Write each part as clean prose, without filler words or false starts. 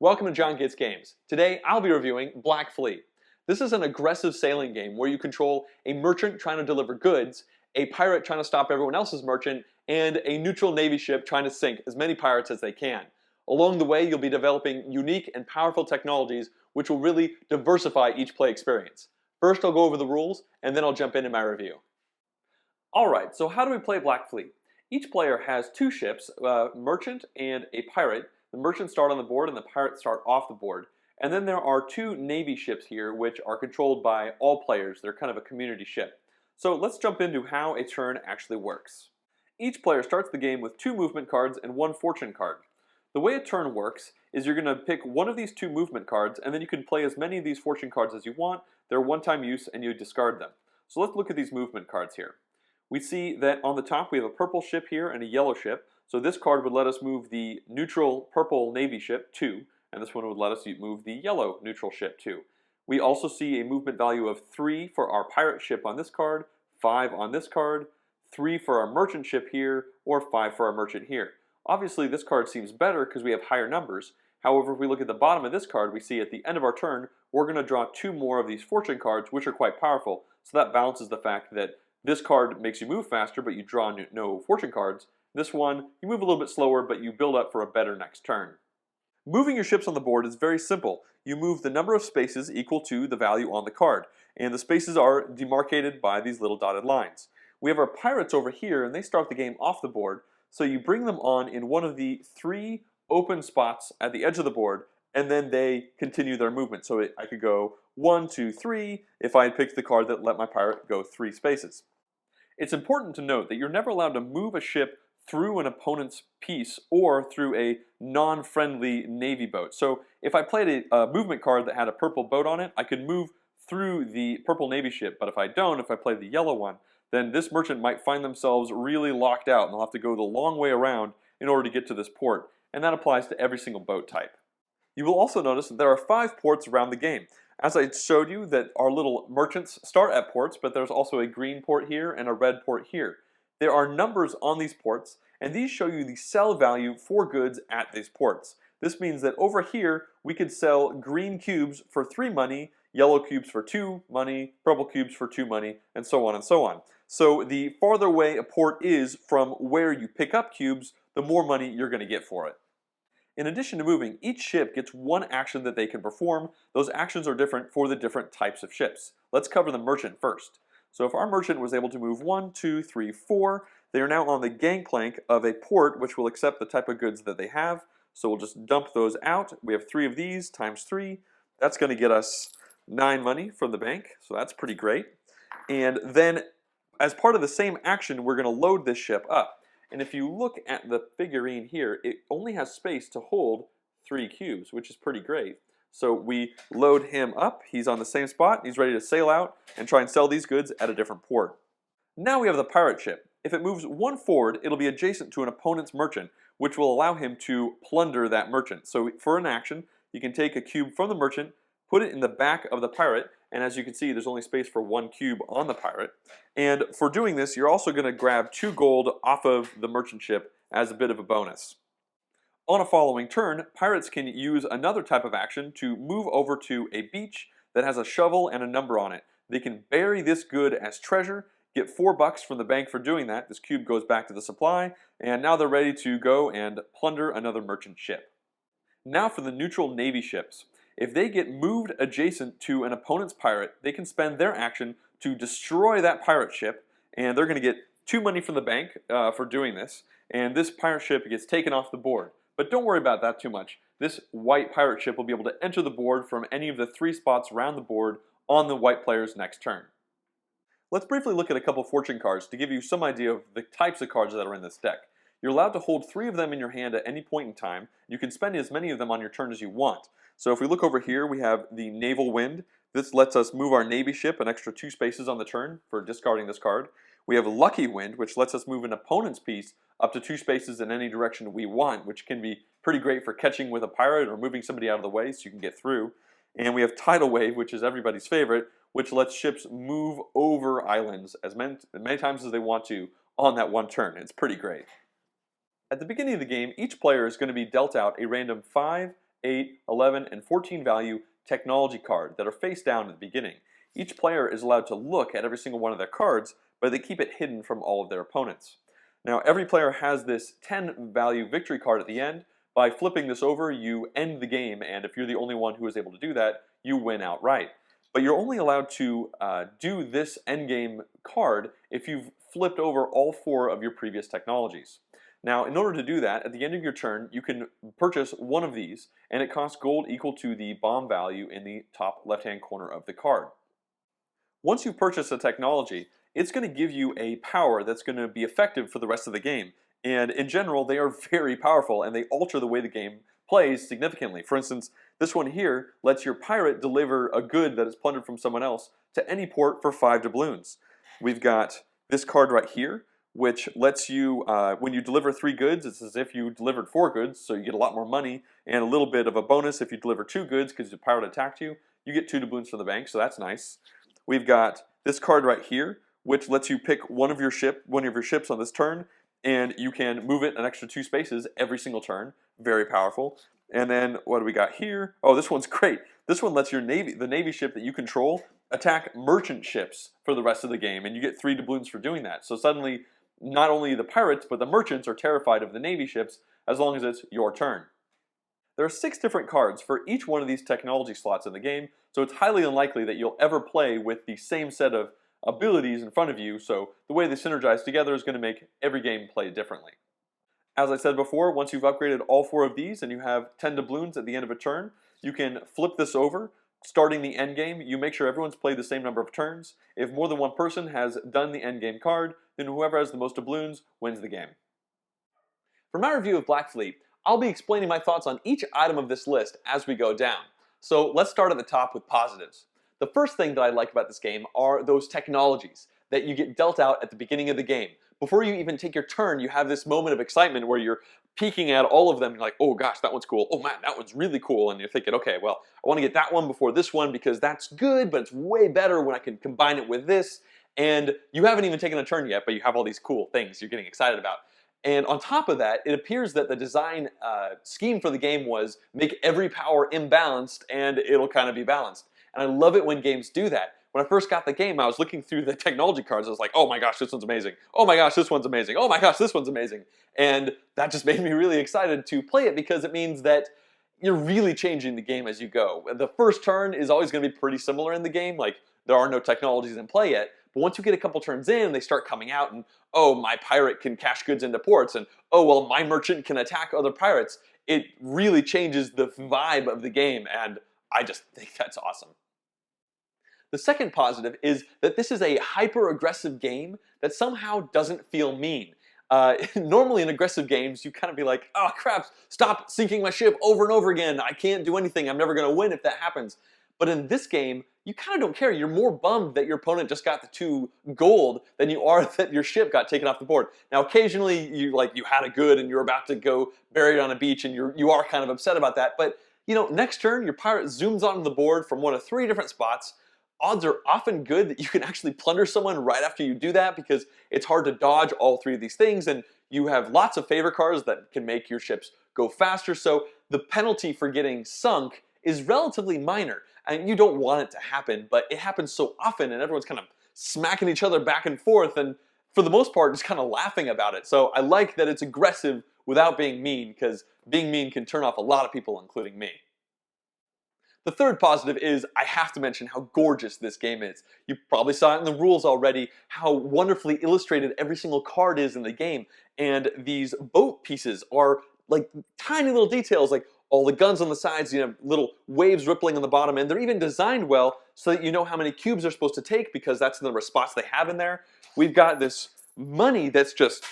Welcome to JonGetsGames. Today I'll be reviewing Black Fleet. This is an aggressive sailing game where you control a merchant trying to deliver goods, a pirate trying to stop everyone else's merchant, and a neutral navy ship trying to sink as many pirates as they can. Along the way, you'll be developing unique and powerful technologies which will really diversify each play experience. First, I'll go over the rules, and then I'll jump into my review. Alright, so how do we play Black Fleet? Each player has two ships, a merchant and a pirate. The merchants start on the board and the pirates start off the board. And then there are two navy ships here which are controlled by all players. They're kind of a community ship. So let's jump into how a turn actually works. Each player starts the game with two movement cards and one fortune card. The way a turn works is you're going to pick one of these two movement cards, and then you can play as many of these fortune cards as you want. They're one-time use and you discard them. So let's look at these movement cards here. We see that on the top we have a purple ship here and a yellow ship. So this card would let us move the neutral purple navy ship 2, and this one would let us move the yellow neutral ship 2. We also see a movement value of 3 for our pirate ship on this card, 5 on this card, 3 for our merchant ship here, or 5 for our merchant here. Obviously this card seems better because we have higher numbers. However, if we look at the bottom of this card, we see at the end of our turn, we're going to draw 2 more of these fortune cards, which are quite powerful. So that balances the fact that this card makes you move faster, but you draw no fortune cards. This one, you move a little bit slower, but you build up for a better next turn. Moving your ships on the board is very simple. You move the number of spaces equal to the value on the card, and the spaces are demarcated by these little dotted lines. We have our pirates over here, and they start the game off the board, so you bring them on in one of the 3 open spots at the edge of the board, and then they continue their movement. So I could go 1, 2, 3 if I had picked the card that let my pirate go 3 spaces. It's important to note that you're never allowed to move a ship through an opponent's piece or through a non-friendly navy boat. So if I played a movement card that had a purple boat on it, I could move through the purple navy ship, but if I play the yellow one, then this merchant might find themselves really locked out and they'll have to go the long way around in order to get to this port, and that applies to every single boat type. You will also notice that there are 5 ports around the game. As I showed you that our little merchants start at ports, but there's also a green port here and a red port here. There are numbers on these ports, and these show you the sell value for goods at these ports. This means that over here, we could sell green cubes for 3 money, yellow cubes for 2 money, purple cubes for 2 money, and so on and so on. So the farther away a port is from where you pick up cubes, the more money you're going to get for it. In addition to moving, each ship gets one action that they can perform. Those actions are different for the different types of ships. Let's cover the merchant first. So if our merchant was able to move 1, 2, 3, 4, they are now on the gangplank of a port which will accept the type of goods that they have. So we'll just dump those out. We have 3 of these times 3. That's going to get us 9 money from the bank, so that's pretty great. And then as part of the same action, we're going to load this ship up. And if you look at the figurine here, it only has space to hold 3 cubes, which is pretty great. So we load him up, he's on the same spot, he's ready to sail out and try and sell these goods at a different port. Now we have the pirate ship. If it moves 1 forward, it'll be adjacent to an opponent's merchant, which will allow him to plunder that merchant. So for an action, you can take a cube from the merchant, put it in the back of the pirate, and as you can see, there's only space for 1 cube on the pirate. And for doing this, you're also going to grab 2 gold off of the merchant ship as a bit of a bonus. On a following turn, pirates can use another type of action to move over to a beach that has a shovel and a number on it. They can bury this good as treasure, get $4 from the bank for doing that. This cube goes back to the supply, and now they're ready to go and plunder another merchant ship. Now for the neutral navy ships. If they get moved adjacent to an opponent's pirate, they can spend their action to destroy that pirate ship, and they're going to get 2 money from the bank for doing this, and this pirate ship gets taken off the board. But don't worry about that too much. This white pirate ship will be able to enter the board from any of the 3 spots around the board on the white player's next turn. Let's briefly look at a couple fortune cards to give you some idea of the types of cards that are in this deck. You're allowed to hold 3 of them in your hand at any point in time. You can spend as many of them on your turn as you want. So if we look over here, we have the Naval Wind. This lets us move our navy ship an extra 2 spaces on the turn for discarding this card. We have Lucky Wind, which lets us move an opponent's piece up to 2 spaces in any direction we want, which can be pretty great for catching with a pirate or moving somebody out of the way so you can get through. And we have Tidal Wave, which is everybody's favorite, which lets ships move over islands as many times as they want to on that one turn. It's pretty great. At the beginning of the game, each player is going to be dealt out a random 5, 8, 11, and 14 value technology card that are face down at the beginning. Each player is allowed to look at every single one of their cards, but they keep it hidden from all of their opponents. Now, every player has this 10 value victory card at the end. By flipping this over, you end the game, and if you're the only one who is able to do that, you win outright. But you're only allowed to do this endgame card if you've flipped over all 4 of your previous technologies. Now, in order to do that, at the end of your turn, you can purchase one of these, and it costs gold equal to the bomb value in the top left-hand corner of the card. Once you purchase a technology, it's going to give you a power that's going to be effective for the rest of the game. And in general, they are very powerful, and they alter the way the game plays significantly. For instance, this one here lets your pirate deliver a good that is plundered from someone else to any port for 5 doubloons. We've got this card right here, which lets you, when you deliver 3 goods, it's as if you delivered 4 goods, so you get a lot more money, and a little bit of a bonus if you deliver 2 goods because the pirate attacked you. You get 2 doubloons for the bank, so that's nice. We've got this card right here, which lets you pick one of your ships on this turn, and you can move it an extra 2 spaces every single turn. Very powerful. And then what do we got here? Oh, this one's great. This one lets the Navy ship that you control attack merchant ships for the rest of the game, and you get 3 doubloons for doing that. So suddenly, not only the pirates, but the merchants are terrified of the Navy ships as long as it's your turn. There are 6 different cards for each one of these technology slots in the game, so it's highly unlikely that you'll ever play with the same set of abilities in front of you, so the way they synergize together is going to make every game play differently. As I said before, once you've upgraded all 4 of these and you have 10 doubloons at the end of a turn, you can flip this over. Starting the end game, you make sure everyone's played the same number of turns. If more than one person has done the end game card, then whoever has the most doubloons wins the game. For my review of Black Fleet, I'll be explaining my thoughts on each item of this list as we go down. So let's start at the top with positives. The first thing that I like about this game are those technologies that you get dealt out at the beginning of the game. Before you even take your turn, you have this moment of excitement where you're peeking at all of them. You're like, oh gosh, that one's cool. Oh man, that one's really cool. And you're thinking, okay, well, I want to get that one before this one because that's good, but it's way better when I can combine it with this. And you haven't even taken a turn yet, but you have all these cool things you're getting excited about. And on top of that, it appears that the design scheme for the game was make every power imbalanced and it'll kind of be balanced. And I love it when games do that. When I first got the game, I was looking through the technology cards. I was like, oh my gosh, this one's amazing. Oh my gosh, this one's amazing. Oh my gosh, this one's amazing. And that just made me really excited to play it because it means that you're really changing the game as you go. The first turn is always going to be pretty similar in the game. Like, there are no technologies in play yet. But once you get a couple turns in, they start coming out and, oh, my pirate can cash goods into ports. And, oh, well, my merchant can attack other pirates. It really changes the vibe of the game. And I just think that's awesome. The second positive is that this is a hyper-aggressive game that somehow doesn't feel mean. Normally in aggressive games, you kind of be like, oh crap, stop sinking my ship over and over again. I can't do anything. I'm never going to win if that happens. But in this game, you kind of don't care. You're more bummed that your opponent just got the 2 gold than you are that your ship got taken off the board. Now, occasionally, you had a good and you're about to go bury it on a beach and you are kind of upset about that. But, you know, next turn, your pirate zooms onto the board from one of 3 different spots. Odds are often good that you can actually plunder someone right after you do that because it's hard to dodge all 3 of these things, and you have lots of favor cards that can make your ships go faster, so the penalty for getting sunk is relatively minor. And you don't want it to happen, but it happens so often and everyone's kind of smacking each other back and forth and for the most part just kind of laughing about it. So I like that it's aggressive without being mean because being mean can turn off a lot of people, including me. The third positive is I have to mention how gorgeous this game is. You probably saw it in the rules already, how wonderfully illustrated every single card is in the game. And these boat pieces are like tiny little details, like all the guns on the sides, you have little waves rippling on the bottom, and they're even designed well so that you know how many cubes they're supposed to take because that's the number of spots they have in there. We've got this money that's just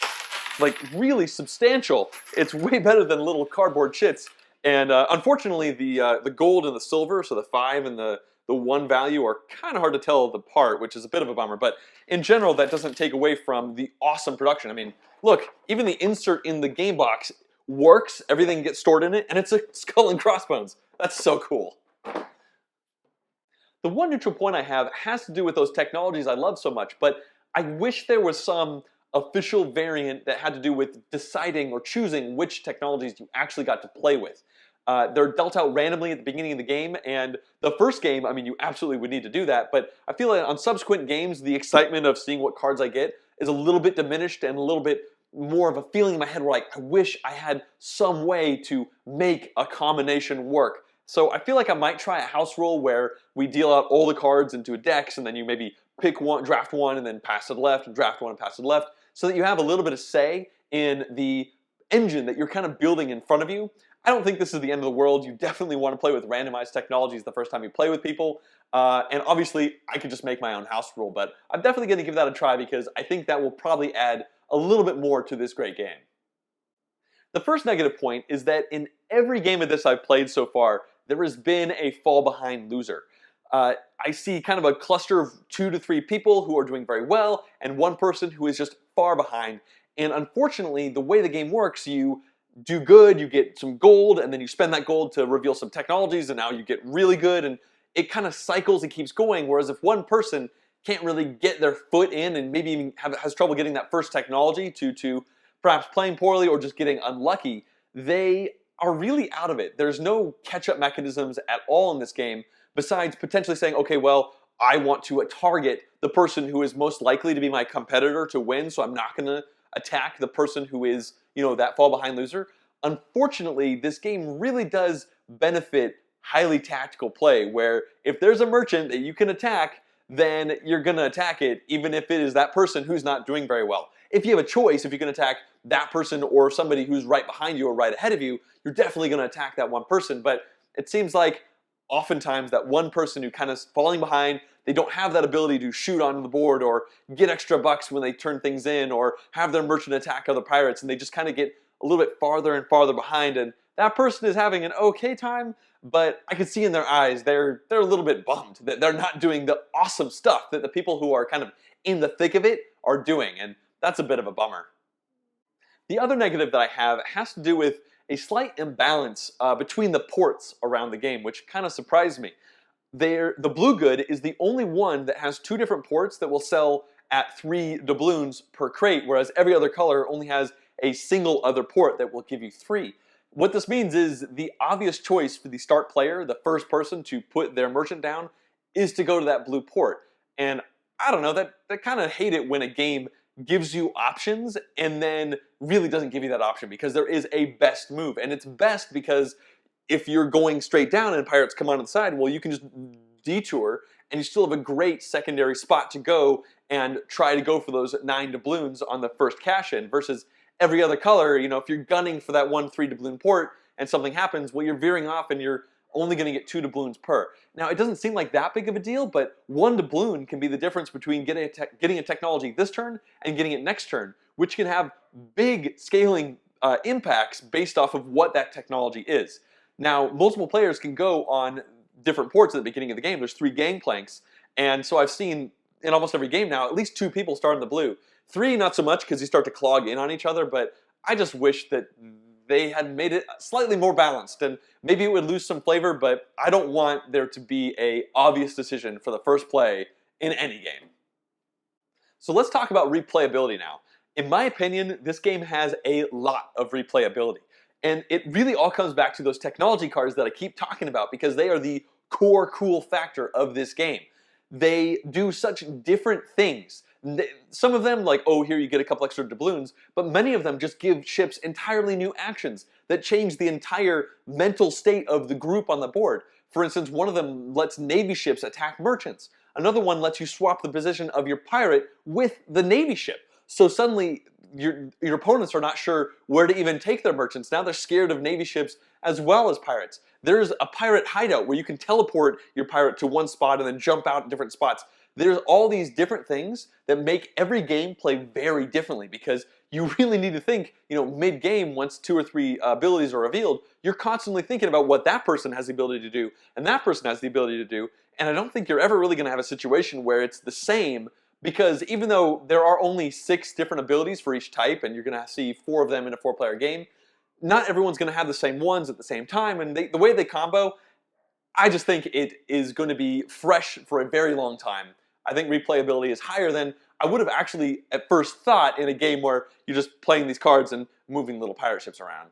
like really substantial. It's way better than little cardboard chits. And unfortunately, the gold and the silver, so the 5 and the 1 value, are kind of hard to tell apart, which is a bit of a bummer. But in general, that doesn't take away from the awesome production. I mean, look, even the insert in the game box works. Everything gets stored in it, and it's a skull and crossbones. That's so cool. The one neutral point I have has to do with those technologies I love so much, but I wish there was some official variant that had to do with deciding or choosing which technologies you actually got to play with. They're dealt out randomly at the beginning of the game, and the first game, I mean, you absolutely would need to do that, but I feel like on subsequent games, the excitement of seeing what cards I get is a little bit diminished and a little bit more of a feeling in my head where like, I wish I had some way to make a combination work. So I feel like I might try a house rule where we deal out all the cards into decks, and then you maybe pick one, draft one, and then pass to the left, and draft one and pass to the left, so that you have a little bit of say in the engine that you're kind of building in front of you. I don't think this is the end of the world. You definitely want to play with randomized technologies the first time you play with people. And obviously, I could just make my own house rule, but I'm definitely going to give that a try because I think that will probably add a little bit more to this great game. The first negative point is that in every game of this I've played so far, there has been a fall behind loser. I see kind of a cluster of 2 to 3 people who are doing very well and one person who is just far behind. And unfortunately, the way the game works, you do good, you get some gold, and then you spend that gold to reveal some technologies, and now you get really good, and it kind of cycles and keeps going. Whereas if one person can't really get their foot in and maybe even has trouble getting that first technology to perhaps playing poorly or just getting unlucky, they are really out of it. There's no catch-up mechanisms at all in this game besides potentially saying, okay, well, I want to target the person who is most likely to be my competitor to win, so I'm not going to attack the person who is, you know, that fall behind loser. Unfortunately, this game really does benefit highly tactical play, where if there's a merchant that you can attack, then you're going to attack it, even if it is that person who's not doing very well. If you have a choice, if you can attack that person or somebody who's right behind you or right ahead of you, you're definitely going to attack that one person. But it seems like oftentimes that one person who kind of is falling behind, they don't have that ability to shoot onto the board or get extra bucks when they turn things in or have their merchant attack other pirates, and they just kind of get a little bit farther and farther behind, and that person is having an okay time, but I can see in their eyes they're a little bit bummed that they're not doing the awesome stuff that the people who are kind of in the thick of it are doing, and that's a bit of a bummer. The other negative that I have has to do with a slight imbalance between the ports around the game, which kind of surprised me. The Blue Good is the only one that has 2 different ports that will sell at 3 doubloons per crate, whereas every other color only has a single other port that will give you 3. What this means is the obvious choice for the start player, the first person to put their merchant down, is to go to that blue port. And I don't know, that kind of hate it when a game gives you options and then really doesn't give you that option, because there is a best move. And it's best because if you're going straight down and pirates come on the side, well, you can just detour and you still have a great secondary spot to go and try to go for those 9 doubloons on the first cash in, versus every other color, you know, if you're gunning for that 3 doubloon port and something happens, well, you're veering off and you're only going to get 2 doubloons per. Now, it doesn't seem like that big of a deal, but 1 doubloon can be the difference between getting a technology this turn and getting it next turn, which can have big scaling impacts based off of what that technology is. Now, multiple players can go on different ports at the beginning of the game. There's 3 gangplanks, and so I've seen in almost every game now at least 2 people start in the blue. 3 not so much, because you start to clog in on each other, but I just wish that they had made it slightly more balanced, and maybe it would lose some flavor, but I don't want there to be an obvious decision for the first play in any game. So let's talk about replayability now. In my opinion, this game has a lot of replayability. And it really all comes back to those technology cards that I keep talking about, because they are the core cool factor of this game. They do such different things. Some of them, like, oh, here you get a couple extra doubloons, but many of them just give ships entirely new actions that change the entire mental state of the group on the board. For instance, one of them lets Navy ships attack merchants. Another one lets you swap the position of your pirate with the Navy ship. So suddenly, your opponents are not sure where to even take their merchants. Now they're scared of Navy ships as well as pirates. There's a pirate hideout where you can teleport your pirate to one spot and then jump out in different spots. There's all these different things that make every game play very differently, because you really need to think, you know, mid-game, once 2 or 3 abilities are revealed, you're constantly thinking about what that person has the ability to do and that person has the ability to do. And I don't think you're ever really going to have a situation where it's the same, because even though there are only 6 different abilities for each type, and you're going to see 4 of them in a 4-player game, not everyone's going to have the same ones at the same time, and the way they combo, I just think it is going to be fresh for a very long time. I think replayability is higher than I would have actually at first thought in a game where you're just playing these cards and moving little pirate ships around.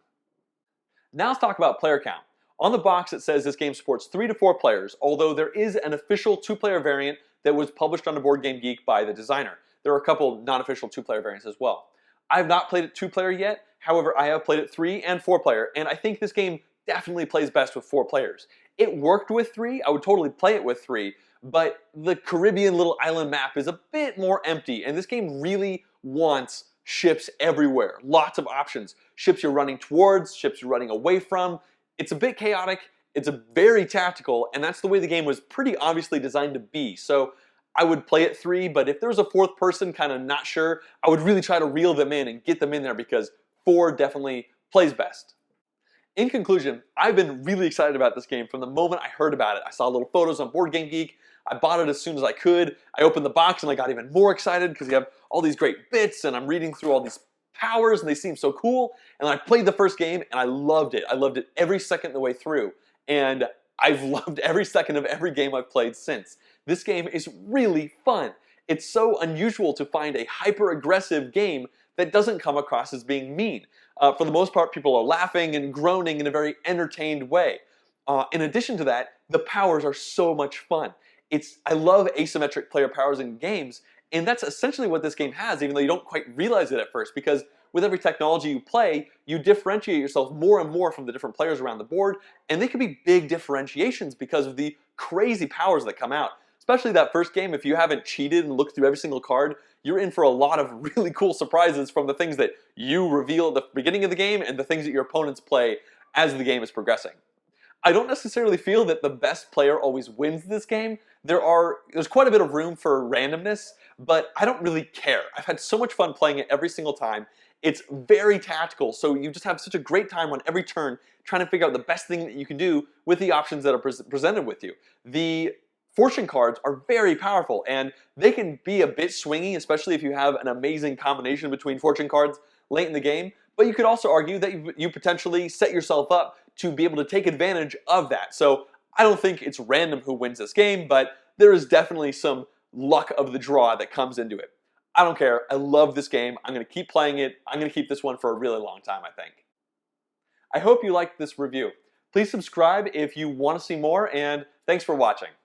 Now let's talk about player count. On the box it says this game supports 3 to 4 players, although there is an official 2-player variant that was published on the Board Game Geek by the designer. There are a couple non-official 2-player variants as well. I have not played it 2-player yet, however I have played it 3 and 4-player, and I think this game definitely plays best with 4 players. It worked with 3, I would totally play it with 3, but the Caribbean little island map is a bit more empty, and this game really wants ships everywhere. Lots of options. Ships you're running towards, ships you're running away from. It's a bit chaotic, it's a very tactical, and that's the way the game was pretty obviously designed to be. So I would play it 3, but if there's a 4th person kind of not sure, I would really try to reel them in and get them in there because 4 definitely plays best. In conclusion, I've been really excited about this game from the moment I heard about it. I saw little photos on Board Game Geek. I bought it as soon as I could. I opened the box and I got even more excited because you have all these great bits and I'm reading through all these powers and they seem so cool. And I played the first game and I loved it. I loved it every second of the way through. And I've loved every second of every game I've played since. This game is really fun. It's so unusual to find a hyper-aggressive game that doesn't come across as being mean. For the most part, people are laughing and groaning in a very entertained way. In addition to that, the powers are so much fun. I love asymmetric player powers in games, and that's essentially what this game has, even though you don't quite realize it at first, because with every technology you play, you differentiate yourself more and more from the different players around the board, and they can be big differentiations because of the crazy powers that come out. Especially that first game, if you haven't cheated and looked through every single card, you're in for a lot of really cool surprises from the things that you reveal at the beginning of the game and the things that your opponents play as the game is progressing. I don't necessarily feel that the best player always wins this game. There's quite a bit of room for randomness, but I don't really care. I've had so much fun playing it every single time. It's very tactical, so you just have such a great time on every turn trying to figure out the best thing that you can do with the options that are presented with you. The fortune cards are very powerful, and they can be a bit swingy, especially if you have an amazing combination between fortune cards late in the game, but you could also argue that you potentially set yourself up to be able to take advantage of that. So I don't think it's random who wins this game, but there is definitely some luck of the draw that comes into it. I don't care. I love this game. I'm going to keep playing it. I'm going to keep this one for a really long time, I think. I hope you liked this review. Please subscribe if you want to see more, and thanks for watching.